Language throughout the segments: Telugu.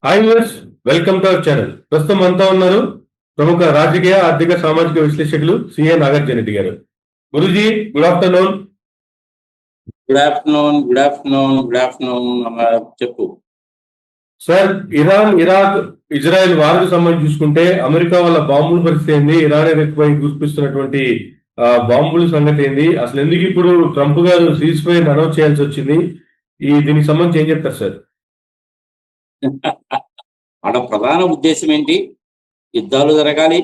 Hi viewers, welcome to our channel. ప్రస్తుతం అంతా ఉన్నారు ప్రముఖ రాజకీయ, ఆర్థిక, సామాజిక విశ్లేషకులు సిఏ నాగార్జున రెడ్డి గారు. Guruji, good afternoon. Good afternoon. చెప్పు సార్, ఇరాన్, ఇరాక్, ఇజ్రాయెల్ వార్కు సంబంధించి చూసుకుంటే అమెరికా వాళ్ళ బాంబుల పరిస్థితి ఏంది, ఇరాన్ ఎక్కువై గుర్తిస్తున్నటువంటి బాంబుల సంగతి ఏంది, అసలు ఎందుకు ఇప్పుడు ట్రంప్ గారు సీజ్ ఫైర్ అనౌన్స్ చేయాల్సి వచ్చింది, దీనికి సంబంధించి ఏం చెప్తారు సార్? ఆడ ప్రధాన ఉద్దేశం ఏంటి? యుద్ధాలు జరగాలి,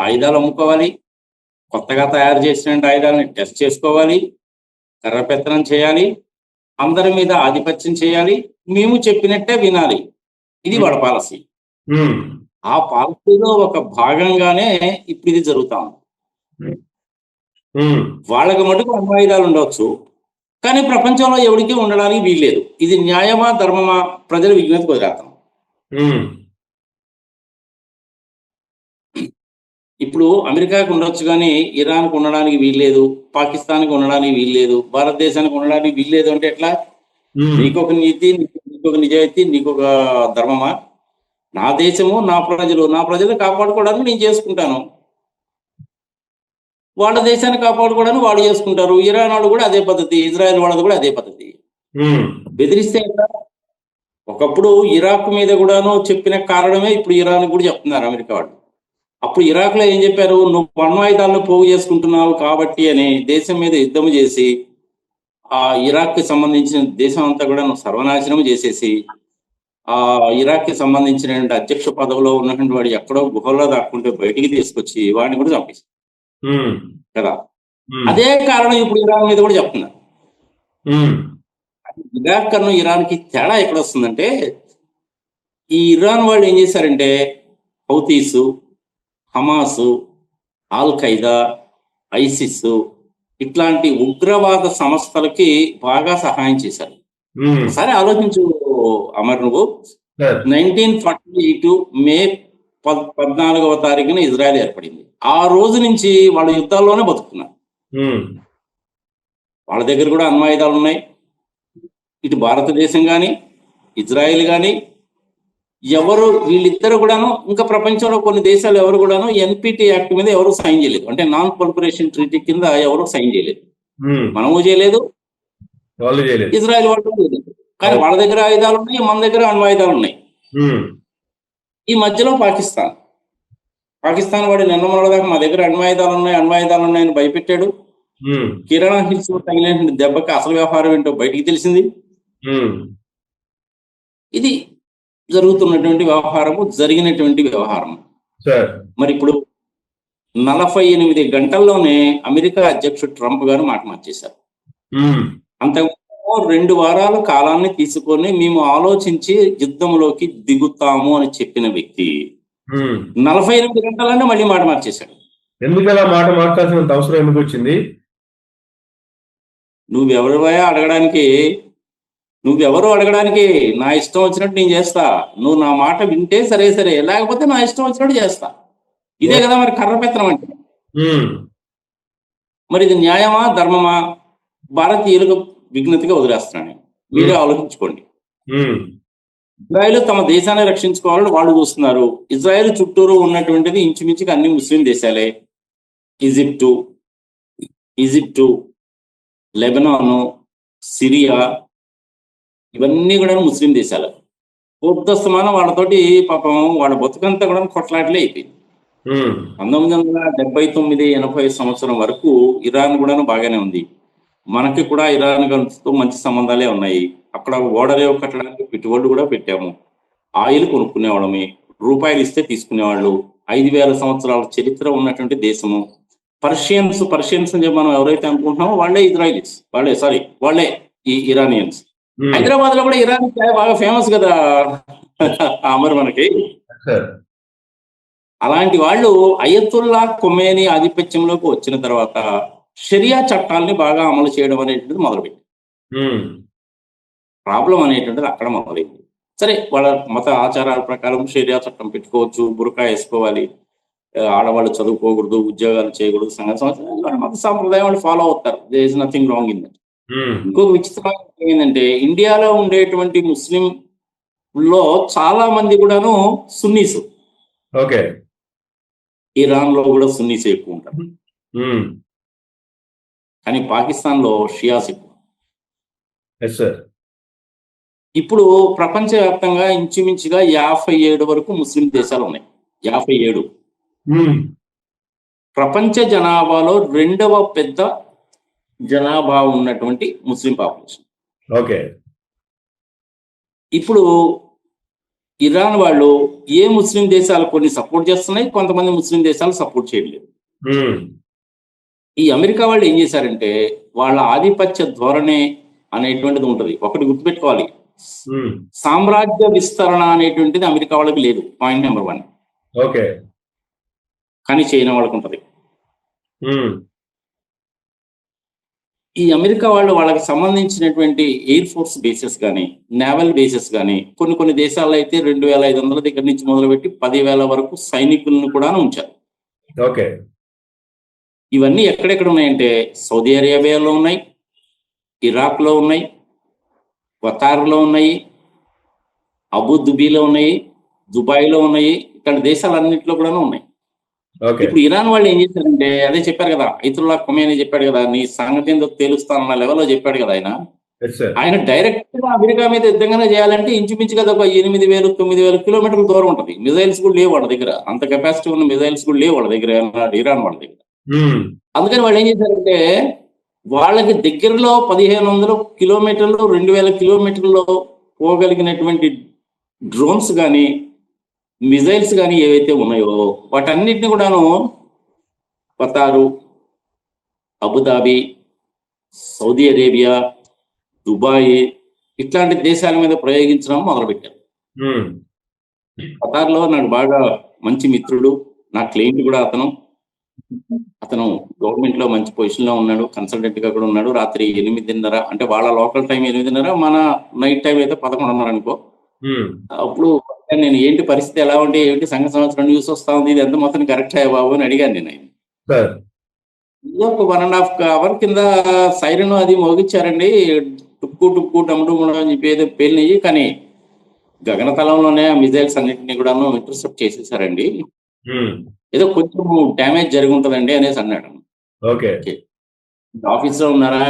ఆయుధాలు అమ్ముకోవాలి, కొత్తగా తయారు చేసిన ఆయుధాలను టెస్ట్ చేసుకోవాలి, కర్రపెత్తనం చేయాలి, అందరి మీద ఆధిపత్యం చేయాలి, మేము చెప్పినట్టే వినాలి. ఇది వాళ్ళ పాలసీ. ఆ పాలసీలో ఒక భాగంగానే ఇప్పుడు ఇది జరుగుతా ఉంది. వాళ్ళకి మటుకు అణ్వాయుధాలు ఉండవచ్చు, కానీ ప్రపంచంలో ఎవరికి ఉండడానికి వీల్లేదు. ఇది న్యాయమా ధర్మమా? ప్రజల విజ్ఞతకు వదిలేస్తాం. ఇప్పుడు అమెరికాకు ఉండొచ్చు కానీ ఇరాన్కు ఉండడానికి వీల్లేదు, పాకిస్తాన్కి ఉండడానికి వీల్లేదు, భారతదేశానికి ఉండడానికి వీల్లేదు అంటే ఎట్లా? నీకొక నీతి, నీకొక నిజాయితీ, నీకొక ధర్మమా? నా దేశము, నా ప్రజలు కాపాడుకోవడానికి నేను చేసుకుంటాను, వాళ్ళ దేశాన్ని కాపాడుకోవడానికి వాళ్ళు చేసుకుంటారు. ఇరాన్ వాళ్ళు కూడా అదే పద్ధతి, ఇజ్రాయెల్ వాళ్ళది కూడా అదే పద్ధతి. బెదిరిస్తే ఎట్లా? ఒకప్పుడు ఇరాక్ మీద కూడాను చెప్పిన కారణమే ఇప్పుడు ఇరాన్ కూడా చెప్తున్నారు అమెరికా వాళ్ళు. అప్పుడు ఇరాక్లో ఏం చెప్పారు? నువ్వు అణ్వాయుధాలను పోగు చేసుకుంటున్నావు కాబట్టి అని దేశం మీద యుద్ధం చేసి ఆ ఇరాక్కి సంబంధించిన దేశం అంతా కూడా నువ్వు సర్వనాశనం చేసేసి ఆ ఇరాక్కి సంబంధించిన అధ్యక్ష పదవిలో ఉన్నటువంటి వాడు ఎక్కడో గుహల్లో దాక్కుంటే బయటికి తీసుకొచ్చి వాడిని కూడా చంపేసి కదా. అదే కారణం ఇప్పుడు ఇరాన్ మీద కూడా చెప్తున్నారు. ఇరాక్ కన్నా ఇరాన్కి తేడా ఎక్కడ వస్తుందంటే, ఈ ఇరాన్ వాళ్ళు ఏం చేశారంటే హౌతీసు, హమాసు, ఆల్ ఖైదా, ఐసిస్ ఇట్లాంటి ఉగ్రవాద సంస్థలకి బాగా సహాయం చేశారు. సరే ఆలోచించు అమర్, నువ్వు 1948 మే 14వ తారీఖున ఇజ్రాయెల్ ఏర్పడింది. ఆ రోజు నుంచి వాళ్ళ యుద్ధాల్లోనే బతుకుతున్నారు. వాళ్ళ దగ్గర కూడా అణ్వాయుధాలు ఉన్నాయి. ఇటు భారతదేశం కానీ ఇజ్రాయెల్ కానీ ఎవరు, వీళ్ళిద్దరు కూడాను, ఇంకా ప్రపంచంలో కొన్ని దేశాలు ఎవరు కూడాను ఎన్పిటి యాక్ట్ మీద ఎవరు సైన్ చేయలేదు. అంటే నాన్ ప్రొలిఫరేషన్ ట్రీటీ కింద ఎవరు సైన్ చేయలేదు. మనము చేయలేదు, ఇజ్రాయెల్ వాళ్ళు చేయలేదు. కానీ వాళ్ళ దగ్గర ఆయుధాలు ఉన్నాయి, మన దగ్గర అణ్వాయుధాలు ఉన్నాయి. ఈ మధ్యలో పాకిస్తాన్ వాడు నిన్న మొదలదాకా మా దగ్గర అణ్వాయుధాలు ఉన్నాయని భయపెట్టాడు. కిరాణా హిల్స్ తగిలిన దెబ్బకి అసలు వ్యవహారం ఏంటో బయటికి తెలిసింది. ఇది జరుగుతున్నటువంటి వ్యవహారము, జరిగినటువంటి వ్యవహారము. మరి ఇప్పుడు 48 గంటల్లోనే అమెరికా అధ్యక్షుడు ట్రంప్ గారు మాట మార్చేశారు. అంతకు 2 వారాల కాలాన్ని తీసుకొని మేము ఆలోచించి యుద్ధంలోకి దిగుతాము అని చెప్పిన వ్యక్తి 48 గంటలనే మళ్ళీ మాట మార్చేశాడు. ఎందుకు అలా మాట మార్చాల్సిన అవసరం ఎందుకు వచ్చింది? నువ్వెవరు అడగడానికి? నా ఇష్టం వచ్చినట్టు నేను చేస్తా, నువ్వు నా మాట వింటే సరే, లేకపోతే నా ఇష్టం వచ్చినట్టు చేస్తా. ఇదే కదా మరి కర్రపెత్తనం అంటే. మరి ఇది న్యాయమా ధర్మమా? భారతీయులకు విజ్ఞతగా వదిలేస్తున్నాను, మీరే ఆలోచించుకోండి. ఇజ్రాయెల్ తమ దేశాన్ని రక్షించుకోవాలని వాళ్ళు చూస్తున్నారు. ఇజ్రాయెల్ చుట్టూరు ఉన్నటువంటిది ఇంచుమించుగా అన్ని ముస్లిం దేశాలే. ఈజిప్టు, లెబనాను, సిరియా, ఇవన్నీ కూడా ముస్లిం దేశాలు. పూర్తస్తమానం వాళ్ళతోటి పాపం వాళ్ళ బతుకంతా కూడా కొట్లాటలే అయిపోయింది. 1979-80 సంవత్సరం వరకు ఇరాన్ కూడా బాగానే ఉంది. మనకి కూడా ఇరాన్ తో మంచి సంబంధాలే ఉన్నాయి. అక్కడ ఓడరేవు కట్టడానికి పెట్టుబడులు కూడా పెట్టాము. ఆయిల్ కొనుక్కునేవాళ్ళమే, రూపాయలు ఇస్తే తీసుకునేవాళ్ళు. 5000 సంవత్సరాల చరిత్ర ఉన్నటువంటి దేశము. పర్షియన్స్ అని మనం ఎవరైతే అనుకుంటున్నామో వాళ్ళే ఇజ్రాయిలీస్, వాళ్ళే ఈ ఇరానియన్స్. హైదరాబాద్ లో కూడా ఇరాన్ చాయ్ బాగా ఫేమస్ కదా అమర్ మనకి. అలాంటి వాళ్ళు అయతుల్లా ఖొమేనీ ఆధిపత్యంలోకి వచ్చిన తర్వాత షరియా చట్టాలని బాగా అమలు చేయడం అనేటువంటిది మొదలుపెట్టి ప్రాబ్లం అనేటువంటిది అక్కడ మొదలైంది. సరే, వాళ్ళ మత ఆచారాల ప్రకారం షరియా చట్టం పెట్టుకోవచ్చు, బురకా వేసుకోవాలి, ఆడవాళ్ళు చదువుకోకూడదు, ఉద్యోగాలు చేయకూడదు, సంఘ మత సాంప్రదాయం వాళ్ళు ఫాలో అవుతారు. There is nothing wrong in that. ఇంకొక విచిత్రమైన ఏంటంటే, ఇండియాలో ఉండేటువంటి ముస్లిం లో చాలా మంది కూడాను సున్నీస్. ఓకే. ఇరాన్ లో కూడా సున్నీస్ ఎక్కువ ఉంటారు, హ్మ్. కానీ పాకిస్తాన్ లో షియాస్ ఎక్కువ. Yes sir. ఇప్పుడు ప్రపంచవ్యాప్తంగా ఇంచుమించుగా 57 వరకు ముస్లిం దేశాలు ఉన్నాయి. 57 హ్మ్. ప్రపంచ జనాభాలో 2వ పెద్ద జనాభా ఉన్నటువంటి ముస్లిం పాపులేషన్. ఓకే. ఇప్పుడు ఇరాన్ వాళ్ళు ఏ ముస్లిం దేశాలు కొన్ని సపోర్ట్ చేస్తున్నాయి, కొంతమంది ముస్లిం దేశాలు సపోర్ట్ చేయట్లేదు. హ్మ్. ఈ అమెరికా వాళ్ళు ఏం చేశారంటే వాళ్ళ ఆధిపత్య ధోరణి అనేటువంటిది ఉంటుంది. ఒకటి గుర్తుపెట్టుకోవాలి, హ్మ్. సామ్రాజ్య విస్తరణ అనేటువంటిది అమెరికా వాళ్ళకి లేదు, పాయింట్ నెంబర్ 1. ఓకే. కానీ చైనా వాళ్ళకు ఉంటుంది. హ్మ్. ఈ అమెరికా వాళ్ళు వాళ్ళకి సంబంధించినటువంటి ఎయిర్ ఫోర్స్ బేసెస్ కానీ, నేవల్ బేసెస్ కానీ కొన్ని దేశాల్లో అయితే 2500 దగ్గర నుంచి మొదలుపెట్టి 10,000 వరకు సైనికులను కూడా ఉంచారు. ఓకే. ఇవన్నీ ఎక్కడెక్కడ ఉన్నాయంటే సౌదీ అరేబియాలో ఉన్నాయి, ఇరాక్లో ఉన్నాయి, ఖతార్లో ఉన్నాయి, అబుదుబీలో ఉన్నాయి, దుబాయ్లో ఉన్నాయి, ఇక్కడ దేశాలన్నింటిలో కూడా ఉన్నాయి. ఓకే. ఇప్పుడు ఇరాన్ వాళ్ళు ఏం చేశారంటే అదే చెప్పారు కదా, ఐతుల్లా ఖొమైనీ చెప్పాడు కదా, నీ సంగతి ఏందో తేలుస్తానన్న లెవెల్లో చెప్పాడు కదా ఆయన. Yes sir. ఆయన డైరెక్ట్ గా అమెరికా మీద యుద్ధంగానే చేయాలంటే ఇంచుమించుగా ఒక 8,000 9,000 కిలోమీటర్ల దూరం ఉంటుంది. మిజైల్స్ కూడా లేవు వాళ్ళ దగ్గర, అంత కెపాసిటీ ఉన్న మిజైల్స్ కూడా లేవు వాళ్ళ దగ్గర, ఇరాన్ వాళ్ళ దగ్గర. హ్మ్. అందుకని వాళ్ళు ఏం చేశారంటే వాళ్ళకి దగ్గరలో 1,500 కిలోమీటర్లు 2,000 కిలోమీటర్లు పోగలిగినటువంటి డ్రోన్స్ కానీ మిజైల్స్ కానీ ఏవైతే ఉన్నాయో వాటన్నిటిని కూడాను ఖతారు, అబుదాబి, సౌదీ అరేబియా, దుబాయ్ ఇట్లాంటి దేశాల మీద ప్రయోగించడం మొదలుపెట్టారు. హ్మ్. ఖతార్లో నాకు బాగా మంచి మిత్రుడు, నా క్లయింట్ కూడా అతను గవర్నమెంట్ లో మంచి పొజిషన్ లో ఉన్నాడు, కన్సల్టెంట్ గా కూడా ఉన్నాడు. రాత్రి 8:30 అంటే వాళ్ళ లోకల్ టైం 8:30, మన నైట్ టైం అయితే 11:30 అనుకో. హ్మ్. అప్పుడు నేను ఏంటి పరిస్థితి ఎలా ఉంటే ఏంటి సంఘ సంవత్సరం న్యూస్ వస్తా ఉంది, ఇది ఎంత మొత్తం కరెక్ట్ అయ్యా బాబు అని అడిగాను నేను ఆయన. సార్. ఒక 1.5 అవర్ కింద సైరన్ అది మోగించారండి, టుక్కు టుక్కు టమ్ముడు అని చెప్పి ఏదో పేలినాయి, కానీ గగనతలంలోనే ఆ మిజైల్స్ అన్నింటినీ కూడా ఇంటర్సెప్ట్ చేసేసారండి, హ్మ్. ఏదో కొంచెం డ్యామేజ్ జరిగి ఉంటుందండి అనేసి అన్నాడు. ఓకే. ఆఫీస్ లో ఉన్నారా,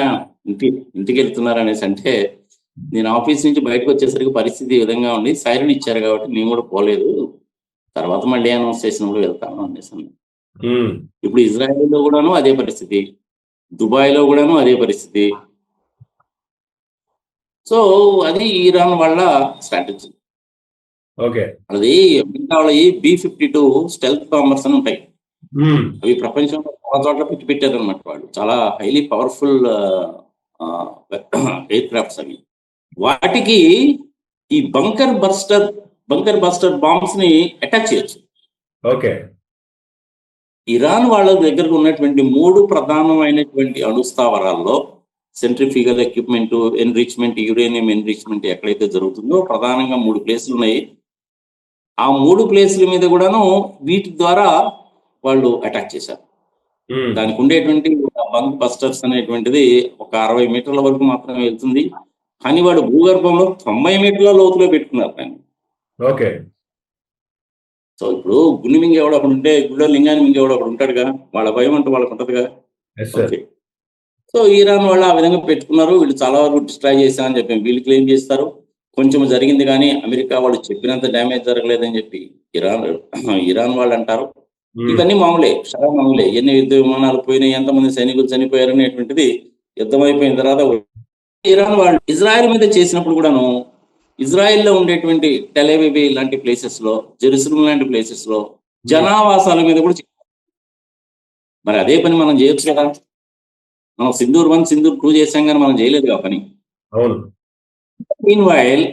ఇంటికి వెళ్తున్నారా అనేసి అంటే, నేను ఆఫీస్ నుంచి బయటకు వచ్చేసరికి పరిస్థితి ఈ విధంగా ఉంది, సైరన్ ఇచ్చారు కాబట్టి నేను కూడా పోలేదు, తర్వాత మళ్ళీ అనౌన్స్ చేసినప్పుడు వెళ్తాను అనేసి అన్నాను. హ్మ్. ఇప్పుడు ఇజ్రాయెల్లో కూడాను అదే పరిస్థితి, దుబాయ్లో కూడాను అదే పరిస్థితి. సో అది ఇరాన్ వాళ్ళ స్ట్రాటజీ. ఓకే. అది అమెరికా వాళ్ళ B-52 స్టెల్త్ బాంబర్స్ అని ఉంటాయి. హ్మ్. అవి ప్రపంచంలో చాలా చోట్ల పెట్టారు అనమాట. వాళ్ళు చాలా హైలీ పవర్ఫుల్ ఎయిర్ క్రాఫ్ట్స్ అవి. వాటికి ఈ బంకర్ బస్టర్ బాంబ్స్ ని అటాచ్ చేయొచ్చు. ఓకే. ఇరాన్ వాళ్ళ దగ్గర ఉన్నటువంటి 3 ప్రధానమైనటువంటి అణుస్థావరాల్లో centrifugal equipment, enrichment, uranium enrichment ఎక్కడైతే జరుగుతుందో ప్రధానంగా 3 ప్లేసులు ఉన్నాయి. ఆ 3 ప్లేసుల మీద కూడాను వీటి ద్వారా వాళ్ళు అటాక్ చేశారు. హ్మ్. దానికి ఉండేటువంటి బంక్ బస్టర్స్ అనేటువంటిది ఒక 60 మీటర్ల వరకు మాత్రమే వెళ్తుంది, కానీ వాడు భూగర్భంలో 90 మీటర్ల లోతులో పెట్టుకున్నారు దాన్ని. ఓకే. సో ఇప్పుడు గుండె మింగేవాడు అక్కడ ఉంటే గుళ్ళో లింగాన్ని మింగేవాడు అక్కడ ఉంటాడుగా, వాళ్ళ భయం అంటూ వాళ్ళకు ఉంటుందిగా. Yes sir. Okay. So Iran వాళ్ళు ఆ విధంగా పెట్టుకున్నారు, వీళ్ళు చాలా వరకు డిస్ట్రాయ్ చేశారని చెప్పి వీళ్ళు క్లెయిమ్ చేస్తారు. కొంచెం జరిగింది కానీ అమెరికా వాళ్ళు చెప్పినంత డ్యామేజ్ జరగలేదని చెప్పి ఇరాన్ వాళ్ళు అంటారు. హ్మ్. ఇవన్నీ మామూలే, చాలా మామూలే. ఎన్ని యుద్ధ విమానాలు పోయినాయి, ఎంతమంది సైనికులు చనిపోయారు అనేటువంటిది యుద్ధం అయిపోయిన తర్వాత ఇరాన్ వాళ్ళు ఇజ్రాయెల్ మీద చేసినప్పుడు కూడాను ఇజ్రాయెల్లో ఉండేటువంటి టెల్-అవివ్ లాంటి ప్లేసెస్ లో, జెరూసలేం లాంటి ప్లేసెస్ లో జనావాసాల మీద కూడా మరి అదే పని మనం చేయొచ్చు కదా. మనం సింధూర్ 1, సింధూర్ 2 చేసాం కానీ మనం చేయలేదు ఆ పని. అవును. మీన్వైల్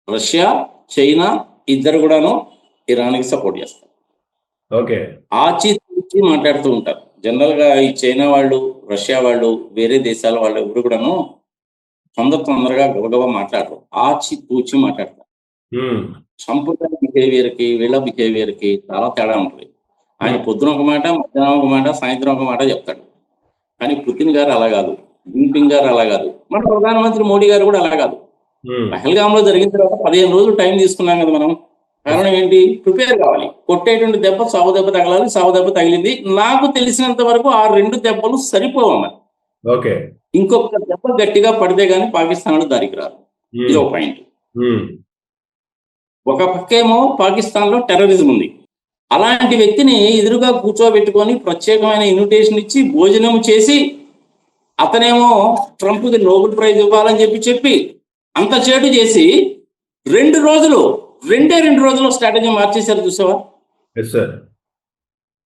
రష్యా, చైనా ఇద్దరు కూడాను ఇరాన్కి సపోర్ట్ చేస్తారు. ఓకే. ఆచితూచి మాట్లాడుతూ ఉంటారు. జనరల్ గా ఈ చైనా వాళ్ళు, రష్యా వాళ్ళు, వేరే దేశాల వాళ్ళు ఎవరు కూడాను తొందరగా గబగబా మాట్లాడరు, ఆచితూచి మాట్లాడతారు. హ్మ్. సంపూర్ణ బిహేవియర్ కి వీళ్ళ బిహేవియర్ కి చాలా తేడా ఉంటుంది. ఆయన పొద్దున ఒక మాట, మధ్యాహ్నం ఒక మాట, సాయంత్రం ఒక మాట చెప్తాడు. కానీ పుతిన్ గారు అలా కాదు, జిన్పింగ్ గారు అలా కాదు, మన ప్రధానమంత్రి మోడీ గారు కూడా అలా కాదు. పహల్గామ్ లో జరిగిన తర్వాత 15 రోజులు టైం తీసుకున్నాం కదా మనం. కారణం ఏంటి? ప్రిపేర్ కావాలి. కొట్టేటువంటి దెబ్బ సావు దెబ్బ తగలాలి. సావు దెబ్బ తగిలింది. నాకు తెలిసినంత వరకు ఆ 2 దెబ్బలు సరిపోవమ్మా. ఓకే. ఇంకొక దెబ్బ గట్టిగా పడితే గానీ పాకిస్తాన్ దారికి రాదు. ఇది ఒక పాయింట్. ఒక పక్కేమో పాకిస్తాన్ లో టెర్రరిజం ఉంది. అలాంటి వ్యక్తిని ఎదురుగా కూర్చోబెట్టుకొని ప్రత్యేకమైన ఇన్విటేషన్ ఇచ్చి భోజనం చేసి అతనేమో ట్రంప్కి నోబెల్ ప్రైజ్ ఇవ్వాలని చెప్పి అంత చేటు చేసి 2 రోజులు స్ట్రాటజీ మార్చేశారు. చూసావా?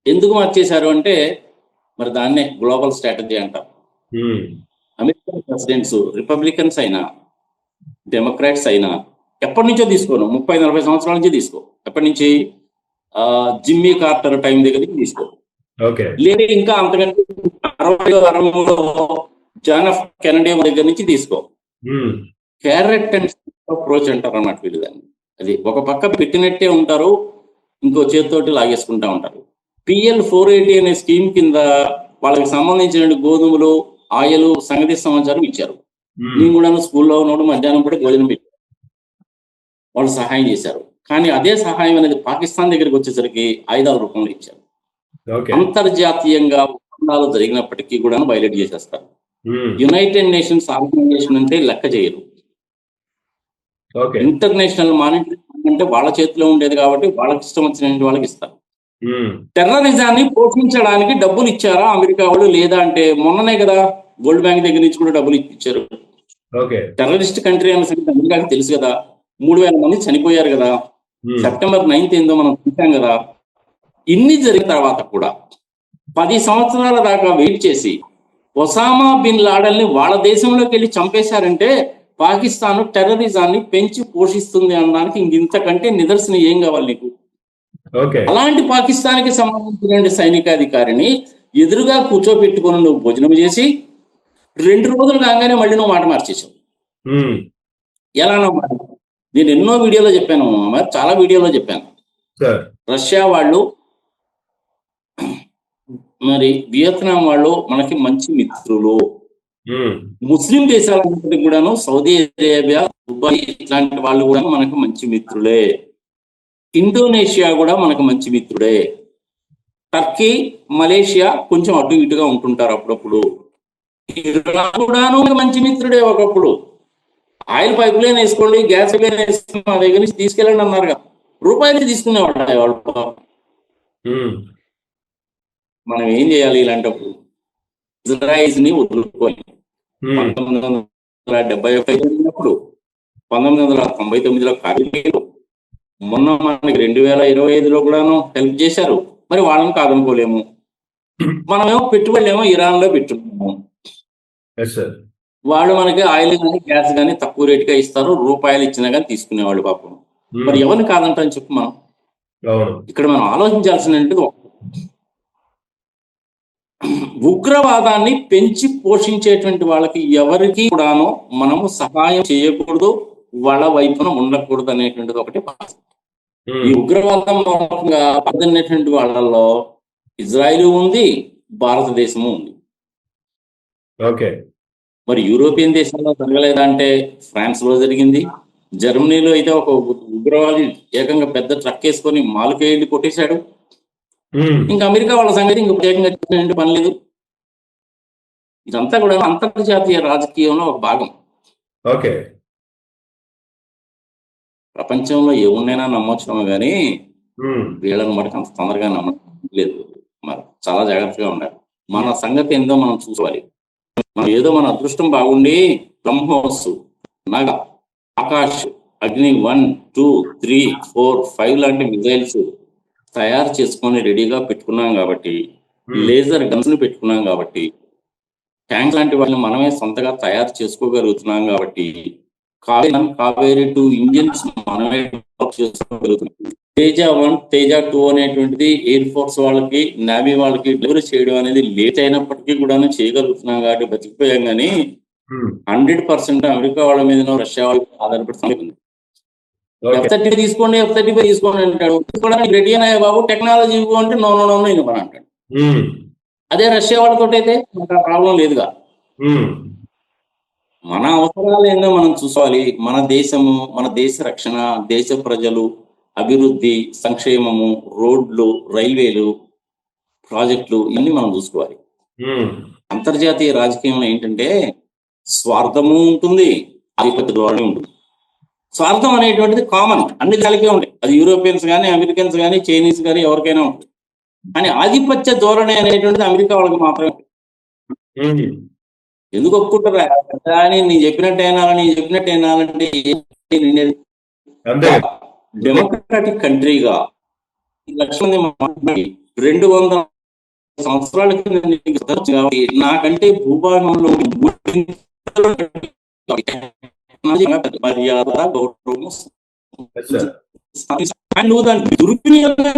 ఎందుకు మార్చేశారు అంటే మరి దాన్నే గ్లోబల్ స్ట్రాటజీ అంటారు. అమెరికన్ ప్రెసిడెంట్స్ రిపబ్లికన్స్ అయినా డెమోక్రాట్స్ అయినా ఎప్పటి నుంచో తీసుకోను, 30-40 సంవత్సరాల నుంచి తీసుకో. ఎప్పటి నుంచి? జిమ్మీ కార్టర్ టైం దగ్గర నుంచి తీసుకో. లేదా ఇంకా అంతకంటే 60 జాన్ ఎఫ్ కెనడీ దగ్గర నుంచి తీసుకో. క్యారెట్ అండ్ అప్రోచ్ అంటారు అన్నమాట వీళ్ళు దాన్ని. అది ఒక పక్క పెట్టినట్టే ఉంటారు, ఇంకో చేతితోటి లాగేసుకుంటా ఉంటారు. PL 480 అనే స్కీమ్ కింద వాళ్ళకి సంబంధించిన గోధుమలు, ఆయిల్ సంగతి సమాచారం ఇచ్చారు. నేను కూడా స్కూల్లో ఉన్నప్పుడు మధ్యాహ్నం కూడా భోజనం పెట్టారు. వాళ్ళు సహాయం చేశారు. కానీ అదే సహాయం అనేది పాకిస్తాన్ దగ్గరికి వచ్చేసరికి ఆయుధాల రూపంలో ఇచ్చారు. అంతర్జాతీయంగా ఒప్పందాలు జరిగినప్పటికీ కూడా వైలేట్ చేసేస్తారు. యునైటెడ్ నేషన్స్ ఆర్గనైజేషన్ అంటే లెక్క చేయరు. ఇంటర్నేషనల్ మానిటరీ అంటే వాళ్ళ చేతిలో ఉండేది కాబట్టి వాళ్ళకి ఇష్టం వచ్చిన వాళ్ళకి ఇస్తారు. టెర్రరిజాన్ని పోషించడానికి డబ్బులు ఇచ్చారా అమెరికా వాళ్ళు? లేదా అంటే మొన్ననే కదా వరల్డ్ బ్యాంక్ దగ్గర నుంచి కూడా డబ్బులు ఇచ్చారు. టెర్రరిస్ట్ కంట్రీ అనే సంగతి అమెరికాకి తెలుసు కదా. 3000 మంది చనిపోయారు కదా. సెప్టెంబర్ 9th ఏందో మనం చూసాం కదా. ఇన్ని జరిగిన తర్వాత కూడా 10 సంవత్సరాల దాకా వెయిట్ చేసి ఒసామా బిన్ లాడెన్ని వాళ్ళ దేశంలోకి వెళ్ళి చంపేశారంటే పాకిస్తాన్ టెర్రరిజాన్ని పెంచి పోషిస్తుంది అనడానికి ఇంతకంటే నిదర్శనం ఏం కావాలి నీకు? అలాంటి పాకిస్తాన్కి సంబంధించిన సైనికాధికారిని ఎదురుగా కూర్చోబెట్టుకొని నువ్వు భోజనం చేసి 2 రోజులు కాగానే మళ్ళీ నువ్వు మాట మార్చేసావు. ఎలా మాట? నేను ఎన్నో వీడియోలో చెప్పాను, మరి చాలా వీడియోలో చెప్పాను. రష్యా వాళ్ళు మరి వియత్నాం వాళ్ళు మనకి మంచి మిత్రులు. ముస్లిం దేశాలన్నింటికి కూడాను సౌదీ అరేబియా, దుబాయ్ ఇట్లాంటి వాళ్ళు కూడా మనకు మంచి మిత్రులే. ఇండోనేషియా కూడా మనకు మంచి మిత్రుడే. టర్కీ, మలేషియా కొంచెం అటు ఇటుగా ఉంటుంటారు అప్పుడప్పుడు. ఇరాన్ కూడాను మంచి మిత్రుడే. ఒకప్పుడు ఆయిల్ పైప్ లైన్ వేసుకోండి, గ్యాస్ లైన్ వేసుకుని మా దగ్గర నుంచి తీసుకెళ్ళండి అన్నారుగా. రూపాయలు తీసుకునేవాడు వాళ్ళు. మనం ఏం చేయాలి ఇలాంటప్పుడు? ఇజ్రాయిల్స్ ని వదులుకోవాలి. 1971 జరిగినప్పుడు, 1999లో కార్గిల్, మొన్న మనకి 2025లో కూడాను హెల్ప్ చేశారు. మరి వాళ్ళని కాదనుకోలేము. మనమేమో పెట్టుబడులేమో ఇరాన్ లో పెట్టుకున్నాము. వాళ్ళు మనకి ఆయిల్ కానీ గ్యాస్ కానీ తక్కువ రేటుగా ఇస్తారు. రూపాయలు ఇచ్చినా కానీ తీసుకునేవాళ్ళు పాపం. మరి ఎవరిని కాదంటారని చెప్పు మనం. ఇక్కడ మనం ఆలోచించాల్సినది ఉగ్రవాదాన్ని పెంచి పోషించేటువంటి వాళ్ళకి ఎవరికి కూడాను మనము సహాయం చేయకూడదు, వాళ్ళ వైపున ఉండకూడదు అనేటువంటిది ఒకటి. ఈ ఉగ్రవాదం పద్దనేటువంటి వాళ్ళలో ఇజ్రాయిల్ ఉంది, భారతదేశము ఉంది. మరి యూరోపియన్ దేశాల్లో జరగలేదా అంటే ఫ్రాన్స్ లో జరిగింది. జర్మనీలో అయితే ఒక ఉగ్రవాది ఏకంగా పెద్ద ట్రక్ వేసుకొని మాల్కి వెళ్ళి కొట్టేశాడు. ఇంకా అమెరికా వాళ్ళ సంగతి ఇంక ప్రత్యేకంగా చెప్పినట్టు పని లేదు. ఇదంతా కూడా అంతర్జాతీయ రాజకీయంలో ఒక భాగం. ప్రపంచంలో ఏమున్నైనా నమ్మొచ్చాము కానీ వీళ్ళని మనకి అంత తొందరగా నమ్మలేదు. మరి చాలా జాగ్రత్తగా ఉండాలి. మన సంగతి ఏందో మనం చూసుకోవాలి. మనం ఏదో మన అదృష్టం బాగుండి బ్రహ్మోస్, నగ, ఆకాష్, అగ్ని 1, 2, 3, 4, 5 లాంటి మిజైల్స్ తయారు చేసుకొని రెడీగా పెట్టుకున్నాం కాబట్టి, లేజర్ గన్స్ ని పెట్టుకున్నాం కాబట్టి, ట్యాంక్ లాంటి వాటిని మనమే సొంతగా తయారు చేసుకోగలుగుతున్నాం కాబట్టి, కావేరీ 2 ఇంజిన్స్ మనమే చేసుకోగలుగుతున్నాం. తేజ 1, తేజ 2 అనేటువంటిది ఎయిర్ ఫోర్స్ వాళ్ళకి, నేవీ వాళ్ళకి డెలివరీ చేయడం అనేది లేట్ అయినప్పటికీ కూడా చేయగలుగుతున్నాం కాబట్టి బతికిపోయాం. కానీ 100% అమెరికా వాళ్ళ మీద రష్యా వాళ్ళ ఆధారపడి F-35 తీసుకోండి, F-35 తీసుకోండి అంటాడు. తీసుకోవడానికి రెడీ అయినా బాబు టెక్నాలజీ ఇవ్వు అంటే నో ఇవ్వను అంటాడు. అదే రష్యా వాళ్ళతో అయితే మనకు ప్రాబ్లం లేదుగా. మన అవసరాలు ఏందో మనం చూసుకోవాలి. మన దేశము, మన దేశ రక్షణ, దేశ ప్రజలు, అభివృద్ధి, సంక్షేమము, రోడ్లు, రైల్వేలు, ప్రాజెక్టులు ఇవన్నీ మనం చూసుకోవాలి. అంతర్జాతీయ రాజకీయంలో ఏంటంటే స్వార్థము ఉంటుంది, ఆధిపత్య ధోరణి ఉంటుంది. స్వార్థం అనేటువంటిది కామన్, అన్ని కలిగే ఉంటాయి. అది యూరోపియన్స్ కానీ, అమెరికన్స్ కానీ, చైనీస్ కానీ ఎవరికైనా ఉంటుంది. కానీ ఆధిపత్య ధోరణి అనేటువంటిది అమెరికా వాళ్ళకి మాత్రమే. ఎందుకు ఒప్పుకుంటారా అని నీ చెప్పినట్టు అయినాలంటే డెమోక్రాటిక్ కంట్రీగా లక్షల మంది 200 సంవత్సరాల కింద నాకంటే భూభాగంలో మర్యాద, గౌరవం, నువ్వు దాన్ని దుర్వినియోగం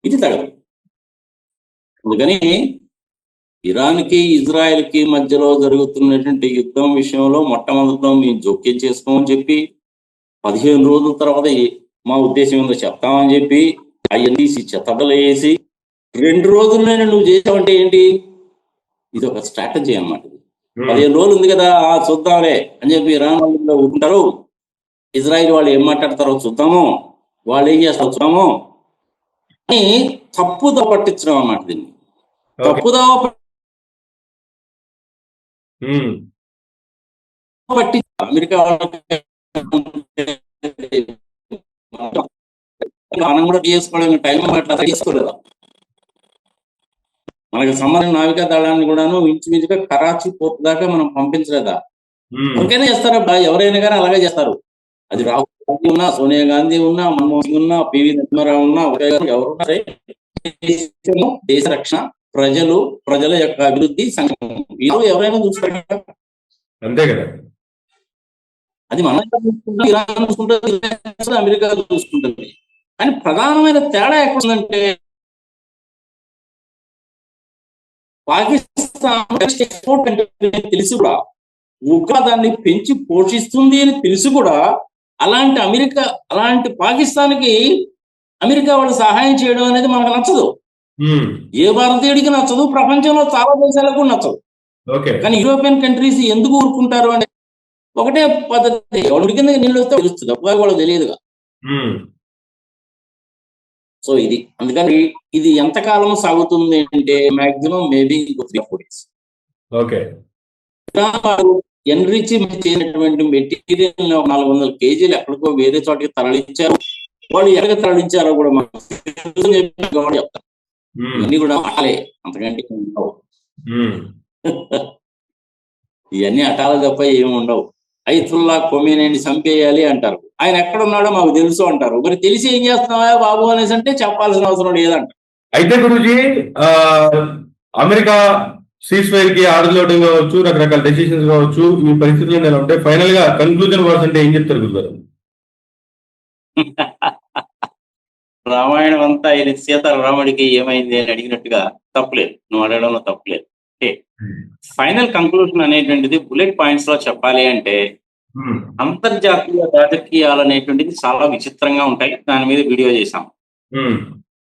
ఇది తగదు. అందుకని ఇరాన్ కి ఇజ్రాయెల్ కి మధ్యలో జరుగుతున్నటువంటి యుద్ధం విషయంలో మొట్టమొదటిలో మేము జోక్యం చేసుకోమని చెప్పి 15 రోజుల తర్వాత మా ఉద్దేశం ఏందో చెప్తామని చెప్పి అవన్నీ చెత్తబలు వేసి 2 రోజుల్లోనే నువ్వు చేసావంటే ఏంటి? ఇది ఒక స్ట్రాటజీ అన్నమాట. 15 రోజులు ఉంది కదా చూద్దాంలే అని చెప్పి ఇరాన్ వాళ్ళు ఊరుకుంటారు. ఇజ్రాయిల్ వాళ్ళు ఏం మాట్లాడతారో చూద్దాము, వాళ్ళు ఏం చేస్తారో చూద్దాము అని తప్పుదో పట్టించడం అన్నమాట. దీన్ని తప్పుదో పట్టి అమెరికా మనం కూడా చేసుకోవడానికి టైం అట్లా తీసుకోలేదా? మనకి సంబంధించిన నావికా దళాన్ని కూడాను ఇంచుమించుగా కరాచీ పోర్ట్ దాకా మనం పంపించలేదా? ఎవరికైనా చేస్తారా? ఎవరైనా కానీ అలాగే చేస్తారు. అది రాహుల్ గాంధీ ఉన్నా, సోనియా గాంధీ ఉన్నా, మన్మోహన్ సింగ్ ఉన్నా, పివి నరసింహారావు ఉన్నా, ఎవరున్నా దేశ రక్షణ, ప్రజలు, ప్రజల యొక్క అభివృద్ధి, సంక్షేమం ఎవరైనా చూస్తారు. అంతే కదా. అది మనం చూసుకుంటాం, ఇరాన్ చూసుకుంటుంది, అమెరికా చూసుకుంటుంది. కానీ ప్రధానమైన తేడా ఎక్కడుందంటే పాకిస్తాన్ ఎక్స్పోర్ట్ అంటే తెలిసి కూడా ఉగ్రదాన్ని పెంచి పోషిస్తుంది అని తెలిసి కూడా అలాంటి పాకిస్తాన్కి అమెరికా వాళ్ళు సహాయం చేయడం అనేది మనకు నచ్చదు. ఏ భారతీయుడికి నచ్చదు, ప్రపంచంలో చాలా దేశాలకు నచ్చదు. కానీ యూరోపియన్ కంట్రీస్ ఎందుకు ఊరుకుంటారు అంటే ఒకటే పద్ధతి, ఎవరి కింద నీళ్ళు వస్తే తెలుస్తుంది, అబ్బాయి వాళ్ళకి తెలియదుగా. సో ఇది అందుకని ఇది ఎంతకాలం సాగుతుంది అంటే మాక్సిమం మేబీ 3-4 days. ఎన్రిచ్ చేసినటువంటి మెటీరియల్ 400 kgs ఎక్కడికో వేరే చోటికి తరలించారు. వాళ్ళు ఎక్కడ తరలించారో కూడా మనం చెప్తారు. ఇవన్నీ కూడా అటాలే, అంతకంటే ఉండవు. ఇవన్నీ అటాలు తప్ప ఏమి ఉండవు. ఐతుల్లా కొమేనీని చంపేయాలి అంటారు. ఆయన ఎక్కడున్నాడో మాకు తెలుసు అంటారు. మరి తెలిసి ఏం చేస్తున్నావా బాబు అనేసి అంటే చెప్పాల్సిన అవసరం లేదంట. అయితే గురూజీ అమెరికా సీజ్ ఫైర్ కి ఆర్డర్ ఇవ్వడం కావచ్చు, రకరకాల డెసిషన్స్ కావచ్చు, ఈ పరిస్థితులు ఎలా ఉంటాయి? ఫైనల్ గా కన్క్లూజన్ వర్స్ అంటే ఏం చెప్తారు గురుగారు? రామాయణం అంతా ఆయన సీతారాముడికి ఏమైంది అని అడిగినట్టుగా తప్పులేదు, నువ్వు అడగడంలో తప్పులేదు. ఫైనల్ కంక్లూజన్ అనేటువంటిది బుల్లెట్ పాయింట్స్ లో చెప్పాలి అంటే అంతర్జాతీయ రాజకీయాలు అనేటువంటిది చాలా విచిత్రంగా ఉంటాయి. దాని మీద వీడియో చేశాం.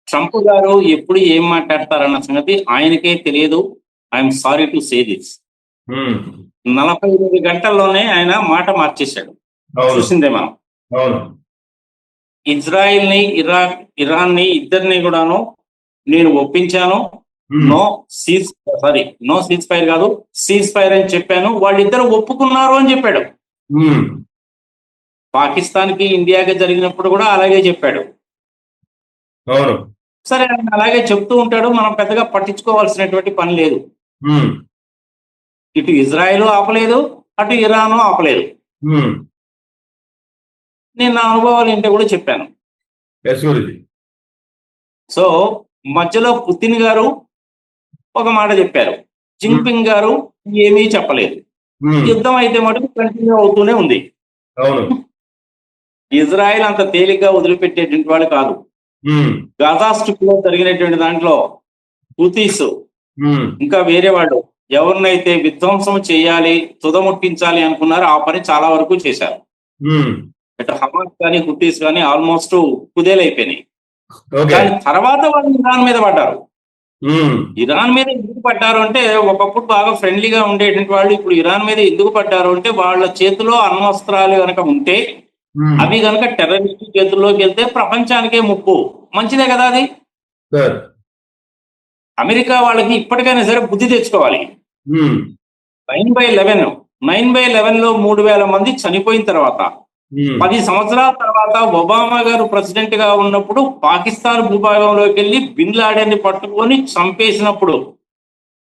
ట్రంప్ గారు ఎప్పుడు ఏం మాట్లాడతారన్న సంగతి ఆయనకే తెలియదు. I'm sorry to say this. 48 గంటల్లోనే ఆయన మాట మార్చేశాడు. చూసిందే మనం. ఇజ్రాయిల్ ని, ఇరాన్ ని ఇద్దరిని కూడాను నేను ఒప్పించాను. నో సీజ్ ఫైర్ కాదు, సీజ్ ఫైర్ అని చెప్పాను. వాళ్ళిద్దరు ఒప్పుకున్నారు అని చెప్పాడు. పాకిస్తాన్ కి ఇండియాకి జరిగినప్పుడు కూడా అలాగే చెప్పాడు. సరే, ఆయన అలాగే చెప్తూ ఉంటాడు, మనం పెద్దగా పట్టించుకోవాల్సినటువంటి పని లేదు. ఇటు ఇజ్రాయెల్ ఆపలేదు, అటు ఇరాను ఆపలేదు. నేను నా అనుభవాలు ఏంటో కూడా చెప్పాను. సో మధ్యలో పుతిన్ గారు ఒక మాట చెప్పారు, జిన్పింగ్ గారు ఏమీ చెప్పలేదు. యుద్ధం అయితే మటుకు కంటిన్యూ అవుతూనే ఉంది. ఇజ్రాయెల్ అంత తేలిగ్గా వదిలిపెట్టేటువంటి వాళ్ళు కాదు. గాజా స్ట్రిప్ లో జరిగినటువంటి దాంట్లో హూతీస్ ఇంకా వేరే వాళ్ళు ఎవరినైతే విధ్వంసం చేయాలి, తుదముట్టించాలి అనుకున్నారో ఆ పని చాలా వరకు చేశారు. ఇటు హమాస్ కానీ హూతీస్ కానీ ఆల్మోస్ట్ కుదేలైపోయినాయి. కానీ తర్వాత వాళ్ళు ఇరాన్ మీద పడ్డారు. ఇరాన్ మీద ఎందుకు పడ్డారు అంటే, ఒకప్పుడు బాగా ఫ్రెండ్లీగా ఉండేటువంటి వాళ్ళు ఇప్పుడు ఇరాన్ మీద ఎందుకు పడ్డారు అంటే, వాళ్ళ చేతిలో అణ్వస్త్రాలు కనుక ఉంటే అవి కనుక టెర్రరిస్ట్ చేతుల్లోకి వెళ్తే ప్రపంచానికే ముప్పు. మంచిదే కదా అది. అమెరికా వాళ్ళకి ఇప్పటికైనా సరే బుద్ధి తెచ్చుకోవాలి. 9/11 లో 3,000 మంది చనిపోయిన తర్వాత 10 సంవత్సరాల తర్వాత ఒబామా గారు ప్రెసిడెంట్ గా ఉన్నప్పుడు పాకిస్తాన్ భూభాగంలోకి వెళ్ళి బిన్ లాడెన్ ని పట్టుకొని చంపేసినప్పుడు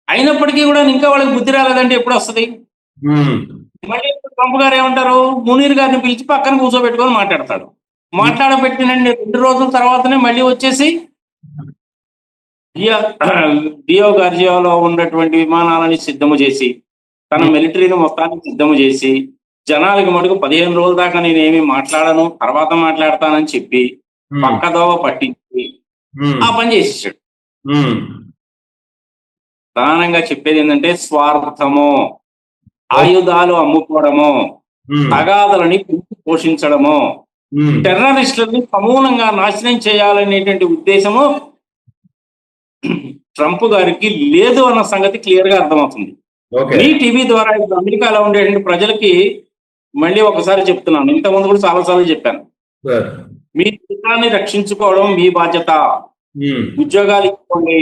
అయినప్పటికీ కూడా ఇంకా వాళ్ళకి బుద్ధి రాలేదంటే ఎప్పుడు వస్తుంది? మళ్ళీ ట్రంప్ గారు ఏమంటారు, మునీర్ గారిని పిలిచి పక్కన కూర్చోబెట్టుకొని మాట్లాడతాడు. మాట్లాడబెట్టినండి 2 రోజుల తర్వాతనే మళ్ళీ వచ్చేసి డియో గార్జియాలో ఉన్నటువంటి విమానాలని సిద్ధము చేసి, తన మిలిటరీని మొత్తాన్ని సిద్ధము చేసి, జనాలకి మటుకు 15 రోజుల దాకా నేనేమి మాట్లాడను, తర్వాత మాట్లాడతానని చెప్పి పక్కదోవ పట్టించి ఆ పని చేసేసాడు. ప్రధానంగా చెప్పేది ఏంటంటే, స్వార్థము, ఆయుధాలు అమ్ముకోవడము, తగాదలని పోషించడము, టెర్రరిస్టులని సమూలంగా నాశనం చేయాలనేటువంటి ఉద్దేశము ట్రంప్ గారికి లేదు అన్న సంగతి క్లియర్ గా అర్థమవుతుంది. మీ టీవీ ద్వారా ఇప్పుడు అమెరికాలో ఉండేటువంటి ప్రజలకి మళ్ళీ ఒకసారి చెప్తున్నాను, ఇంతకుముందు కూడా చాలాసార్లు చెప్పాను, మీ దేశాన్ని రక్షించుకోవడం మీ బాధ్యత. ఉద్యోగాలు ఇచ్చుకోండి,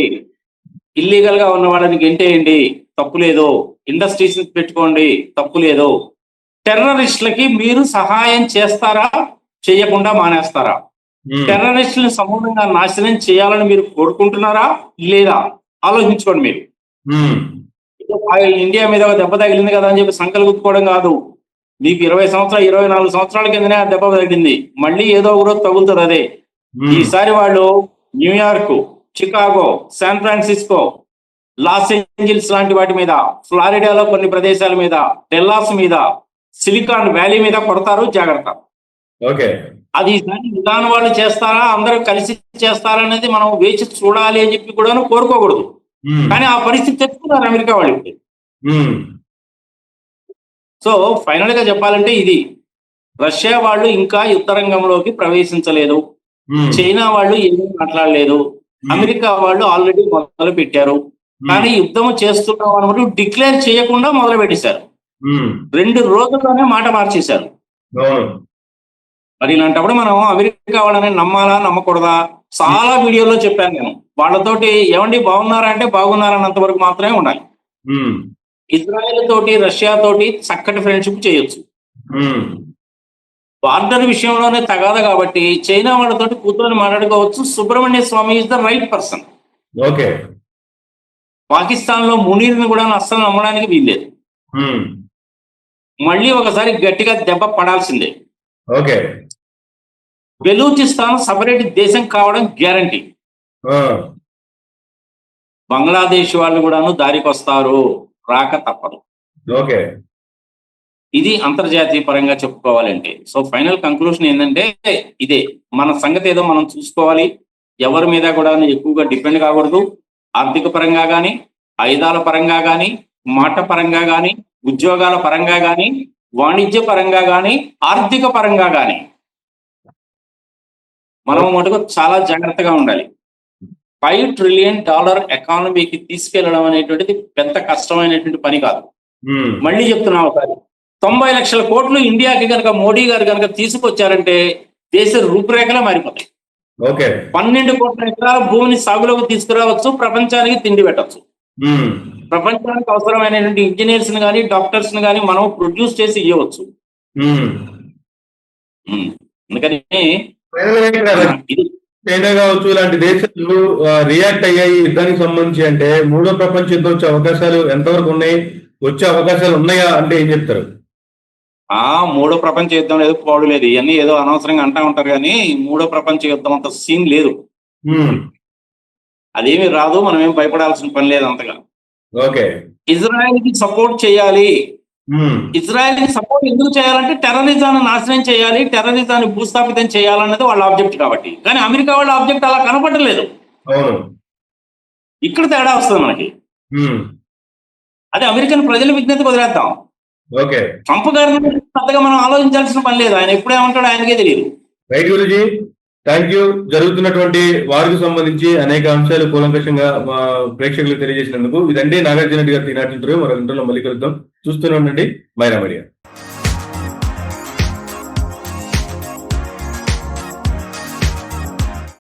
ఇల్లీగల్ గా ఉన్న వాళ్ళని గెంటేయండి, తప్పు లేదు. ఇండస్ట్రీస్ పెట్టుకోండి, తప్పు లేదు. టెర్రరిస్టులకి మీరు సహాయం చేస్తారా, చేయకుండా మానేస్తారా? టెర్రరిస్టులను సమూలంగా నాశనం చేయాలని మీరు కోరుకుంటున్నారా లేదా ఆలోచించుకోండి. మీరు ఇండియా మీద దెబ్బ తగిలింది కదా అని చెప్పి సంకలు గుర్తుకోవడం కాదు. మీకు 24 సంవత్సరాల కిందనే ఆ దెబ్బ తగిలింది, మళ్ళీ ఏదో ఒక రోజు తగులుతుంది అదే. ఈసారి వాళ్ళు New York, Chicago, San Francisco, Los Angeles లాంటి వాటి మీద, ఫ్లారిడాలో కొన్ని ప్రదేశాల మీద, డెల్లాస్ మీద, సిలికాన్ వ్యాలీ మీద కొడతారు, జాగ్రత్త. అది ఇరాన్ వాళ్ళు చేస్తారా, అందరూ కలిసి చేస్తారా అనేది మనం వేచి చూడాలి అని చెప్పి కూడా కోరుకోకూడదు. కానీ ఆ పరిస్థితి తెచ్చుకున్నారు అమెరికా వాళ్ళు. సో ఫైనల్ గా చెప్పాలంటే ఇది, రష్యా వాళ్ళు ఇంకా యుద్ధ రంగంలోకి ప్రవేశించలేదు, చైనా వాళ్ళు ఏమీ మాట్లాడలేదు, అమెరికా వాళ్ళు ఆల్రెడీ మొదలు పెట్టారు. కానీ యుద్ధం చేస్తున్నాం అన్నప్పుడు డిక్లేర్ చేయకుండా మొదలు పెట్టేశారు. 2 రోజుల్లోనే మాట మార్చేశారు. మరి ఇలాంటప్పుడు మనం అమెరికా వాళ్ళని నమ్మాలా నమ్మకూడదా? చాలా వీడియోలో చెప్పాను నేను. వాళ్ళతోటి ఏమండి బాగున్నారా అంటే బాగున్నారన్నంత వరకు మాత్రమే ఉండాలి. ఇజ్రాయెల్ తోటి, రష్యా తోటి చక్కటి ఫ్రెండ్షిప్ చేయొచ్చు. బార్డర్ విషయంలోనే తగాద కాబట్టి చైనా వాళ్ళతోటి కూర్చొని మాట్లాడుకోవచ్చు. Subrahmanya Swamy is the right person. Pakistan లో మునీర్ని కూడా అస్సలు నమ్మడానికి వీల్లేదు. మళ్ళీ ఒకసారి గట్టిగా దెబ్బ పడాల్సిందే. బెలూచిస్తాన్ సపరేట్ దేశం కావడం గ్యారంటీ. బంగ్లాదేశ్ వాళ్ళు కూడాను దారికి వస్తారు, రాక తప్పదు. ఇది అంతర్జాతీయ పరంగా చెప్పుకోవాలంటే. సో ఫైనల్ కంక్లూషన్ ఏంటంటే ఇదే, మన సంగతి ఏదో మనం చూసుకోవాలి. ఎవరి మీద కూడా ఎక్కువగా డిపెండ్ కాకూడదు. ఆర్థిక పరంగా కానీ, ఆయుధాల పరంగా కానీ, మాట పరంగా కానీ, ఉద్యోగాల పరంగా కానీ, వాణిజ్య పరంగా కానీ, ఆర్థిక పరంగా కానీ మనం మటుకు చాలా జాగ్రత్తగా ఉండాలి. $5 ట్రిలియన్ ఎకానమీకి తీసుకెళ్లడం అనేటువంటిది పెద్ద కష్టమైనటువంటి పని కాదు. మళ్ళీ చెప్తున్నా ఒకసారి, 90 లక్షల కోట్లు ఇండియాకి కనుక మోడీ గారు కనుక తీసుకొచ్చారంటే దేశ రూపురేఖలే మారిపోతాయి. 12 కోట్ల ఎకరాల భూమిని సాగులోకి తీసుకురావచ్చు, ప్రపంచానికి తిండి పెట్టచ్చు. ప్రపంచానికి అవసరమైనటువంటి ఇంజనీర్స్ ని కానీ, డాక్టర్స్ ని కానీ మనం ప్రొడ్యూస్ చేసి ఇవ్వచ్చు. అందుకని చైనా కావచ్చు, ఇలాంటి దేశాలు రియాక్ట్ అయ్యాయి యుద్ధానికి సంబంధించి అంటే, మూడో ప్రపంచ యుద్ధం వచ్చే అవకాశాలు ఎంతవరకు ఉన్నాయి, వచ్చే అవకాశాలు ఉన్నాయా అంటే ఏం చెప్తారు? మూడో ప్రపంచ యుద్ధం లేదు, పోవడం లేదు, ఇవన్నీ ఏదో అనవసరంగా అంటా ఉంటారు. కానీ మూడో ప్రపంచ యుద్ధం అంత సీన్ లేదు, అదేమీ రాదు. మనం ఏం భయపడాల్సిన పని లేదు అంతగా. ఇజ్రాయెల్ కి సపోర్ట్ చేయాలి. ఇజ్రాయెల్ కి సపోర్ట్ ఎందుకు చేయాలంటే టెర్రరిజాన్ని నాశనం చేయాలి, టెర్రరిజాన్ని భూస్థాపితం చేయాలన్నది వాళ్ళ ఆబ్జెక్ట్ కాబట్టి. కానీ అమెరికా వాళ్ళ ఆబ్జెక్ట్ అలా కనపడలేదు. ఇక్కడ తేడా వస్తుంది మనకి. అదే అమెరికన్ ప్రజల విజ్ఞతకు వదిలేద్దాం. ట్రంప్ గారిని పెద్దగా మనం ఆలోచించాల్సిన పని లేదు. ఆయన ఎప్పుడేమంటాడో ఆయనకే తెలియదు. Thank you. జరుగుతున్నటువంటి వారికి సంబంధించి అనేక అంశాలు కూలంకషంగా మా ప్రేక్షకులకు తెలియజేసినందుకు. ఇదండి నాగార్జున రెడ్డి గారి ఈనాటి ఇంటర్వ్యూ. మరో ఇంటర్వ్యూలో మళ్ళీ కలుద్దాం. చూస్తూనే ఉండండి మైరా మీడియా.